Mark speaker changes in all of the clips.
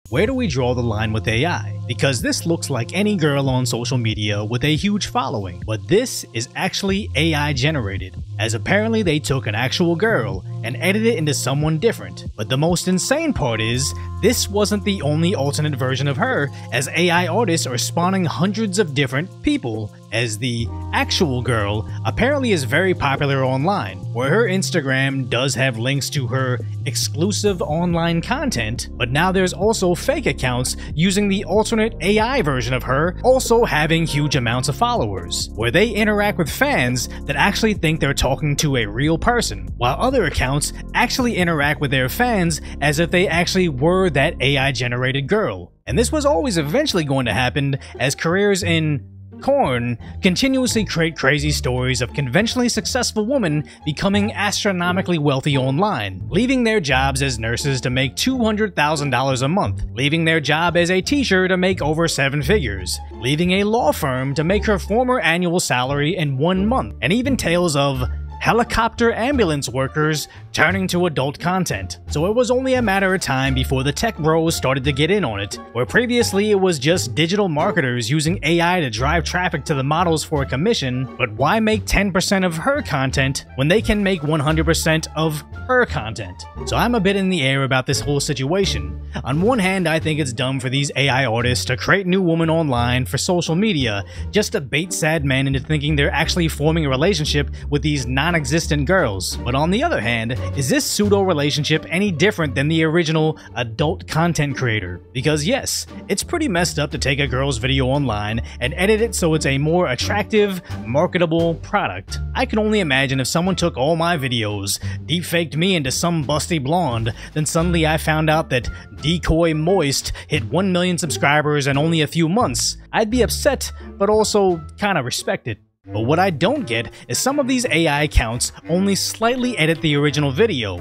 Speaker 1: Where do we draw the line with AI? Because this looks like any girl on social media with a huge following, but this is actually AI generated, as apparently they took an actual girl and edited it into someone different. But the most insane part is, this wasn't the only alternate version of her, as AI artists are spawning hundreds of different people, as the actual girl apparently is very popular online, where her Instagram does have links to her exclusive online content, but now there's also fake accounts using the alternate AI version of her also having huge amounts of followers, where they interact with fans that actually think they're talking to a real person, while other accounts actually interact with their fans as if they actually were that AI generated girl. And this was always eventually going to happen, as careers in Corn continuously create crazy stories of conventionally successful women becoming astronomically wealthy online, leaving their jobs as nurses to make $200,000 a month, leaving their job as a teacher to make over 7 figures, leaving a law firm to make her former annual salary in 1 month, and even tales of helicopter ambulance workers turning to adult content. So it was only a matter of time before the tech bros started to get in on it, where previously it was just digital marketers using AI to drive traffic to the models for a commission, but why make 10% of her content when they can make 100% of her content? So I'm a bit in the air about this whole situation. On one hand, I think it's dumb for these AI artists to create new women online for social media just to bait sad men into thinking they're actually forming a relationship with these non-existent girls. But on the other hand, is this pseudo-relationship any different than the original adult content creator? Because yes, it's pretty messed up to take a girl's video online and edit it so it's a more attractive, marketable product. I can only imagine if someone took all my videos, deepfaked me into some busty blonde, then suddenly I found out that Decoy Moist hit 1 million subscribers in only a few months. I'd be upset, but also kinda respect it. But what I don't get is some of these AI accounts only slightly edit the original video,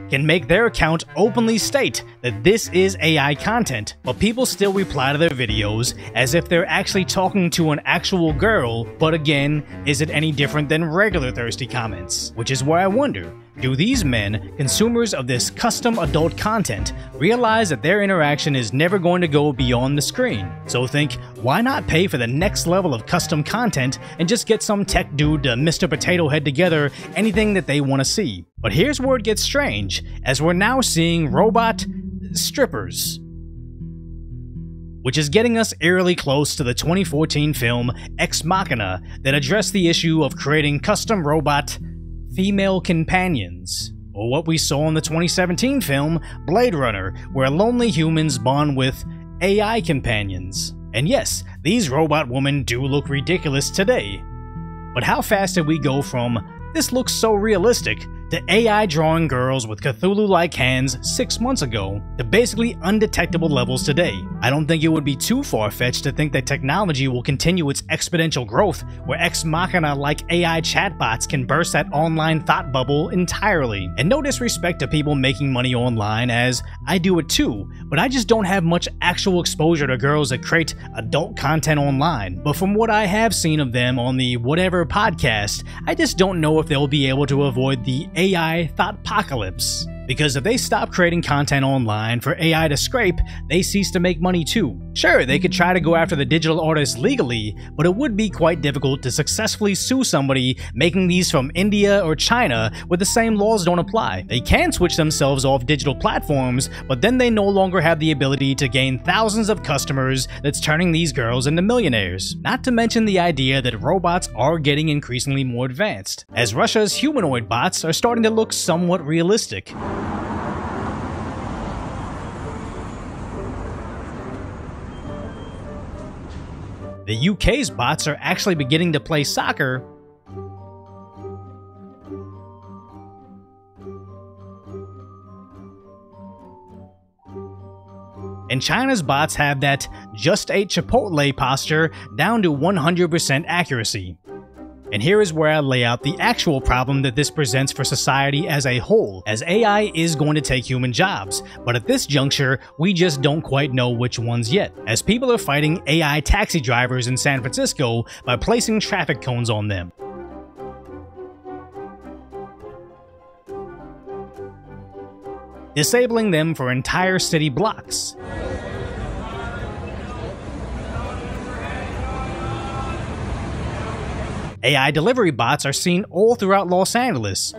Speaker 1: can make their account openly state that this is AI content, but people still reply to their videos as if they're actually talking to an actual girl. But again, is it any different than regular thirsty comments? Which is where I wonder, do these men, consumers of this custom adult content, realize that their interaction is never going to go beyond the screen? So think, why not pay for the next level of custom content and just get some tech dude to Mr. Potato Head together anything that they want to see? But here's where it gets strange, as we're now seeing robot strippers, which is getting us eerily close to the 2014 film Ex Machina that addressed the issue of creating custom robot female companions, or what we saw in the 2017 film Blade Runner, where lonely humans bond with AI companions. And yes, these robot women do look ridiculous today. But how fast did we go from "this looks so realistic" to AI drawing girls with Cthulhu-like hands 6 months ago, to basically undetectable levels today? I don't think it would be too far-fetched to think that technology will continue its exponential growth, where Ex Machina-like AI chatbots can burst that online thought bubble entirely. And no disrespect to people making money online, as I do it too, but I just don't have much actual exposure to girls that create adult content online. But from what I have seen of them on the Whatever podcast, I just don't know if they'll be able to avoid the AI thoughtpocalypse. Because if they stop creating content online for AI to scrape, they cease to make money too. Sure, they could try to go after the digital artists legally, but it would be quite difficult to successfully sue somebody making these from India or China where the same laws don't apply. They can switch themselves off digital platforms, but then they no longer have the ability to gain thousands of customers that's turning these girls into millionaires. Not to mention the idea that robots are getting increasingly more advanced, as Russia's humanoid bots are starting to look somewhat realistic. The UK's bots are actually beginning to play soccer, and China's bots have that "just ate Chipotle" posture down to 100% accuracy. And here is where I lay out the actual problem that this presents for society as a whole, as AI is going to take human jobs, but at this juncture, we just don't quite know which ones yet, as people are fighting AI taxi drivers in San Francisco by placing traffic cones on them. disabling them for entire city blocks. AI delivery bots are seen all throughout Los Angeles.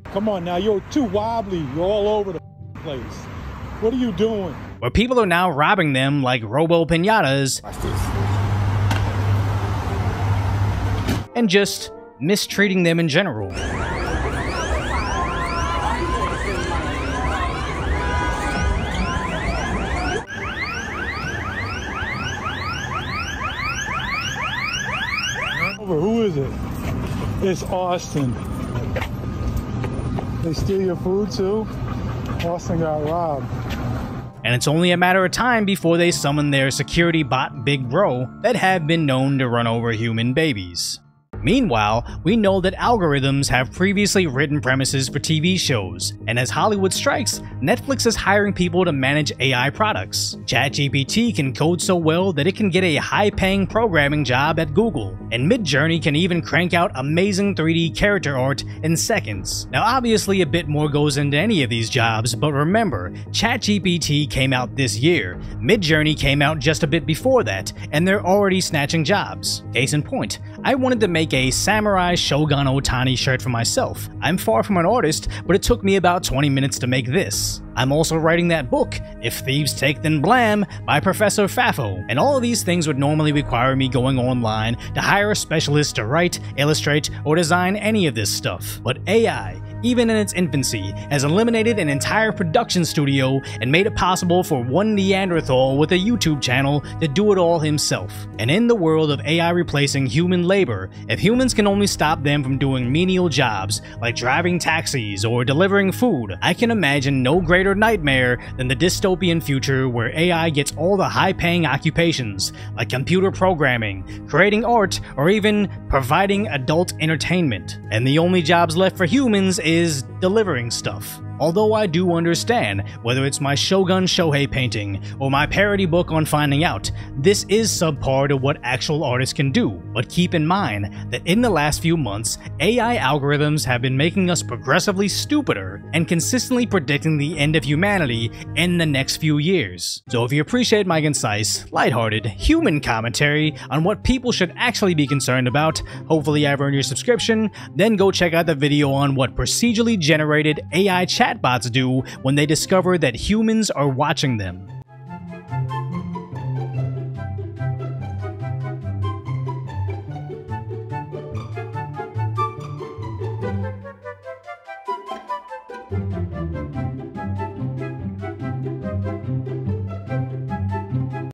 Speaker 2: Come on now, you're too wobbly. You're all over the place. What are you doing?
Speaker 1: Where people are now robbing them like robo-pinatas and just mistreating them in general.
Speaker 2: Who is it? It's Austin. They steal your food too? Austin got robbed.
Speaker 1: And it's only a matter of time before they summon their security bot Big Bro that have been known to run over human babies. Meanwhile, we know that algorithms have previously written premises for TV shows, and as Hollywood strikes, Netflix is hiring people to manage AI products. ChatGPT can code so well that it can get a high-paying programming job at Google, and Midjourney can even crank out amazing 3D character art in seconds. Now obviously a bit more goes into any of these jobs, but remember, ChatGPT came out this year, Midjourney came out just a bit before that, and they're already snatching jobs. Case in point, I wanted to make a Samurai Shogun Otani shirt for myself. I'm far from an artist, but it took me about 20 minutes to make this. I'm also writing that book, If Thieves Take Then Blam, by Professor Fafo, and all of these things would normally require me going online to hire a specialist to write, illustrate, or design any of this stuff. But AI, even in its infancy, has eliminated an entire production studio and made it possible for one Neanderthal with a YouTube channel to do it all himself. And in the world of AI replacing human labor, if humans can only stop them from doing menial jobs like driving taxis or delivering food, I can imagine no greater nightmare than the dystopian future where AI gets all the high-paying occupations like computer programming, creating art, or even providing adult entertainment. And the only jobs left for humans is delivering stuff. Although I do understand, whether it's my Shogun Shohei painting or my parody book on finding out, this is subpar to what actual artists can do. But keep in mind that in the last few months, AI algorithms have been making us progressively stupider and consistently predicting the end of humanity in the next few years. So if you appreciate my concise, lighthearted, human commentary on what people should actually be concerned about, hopefully I've earned your subscription, then go check out the video on what procedurally generated AI chatbots do when they discover that humans are watching them.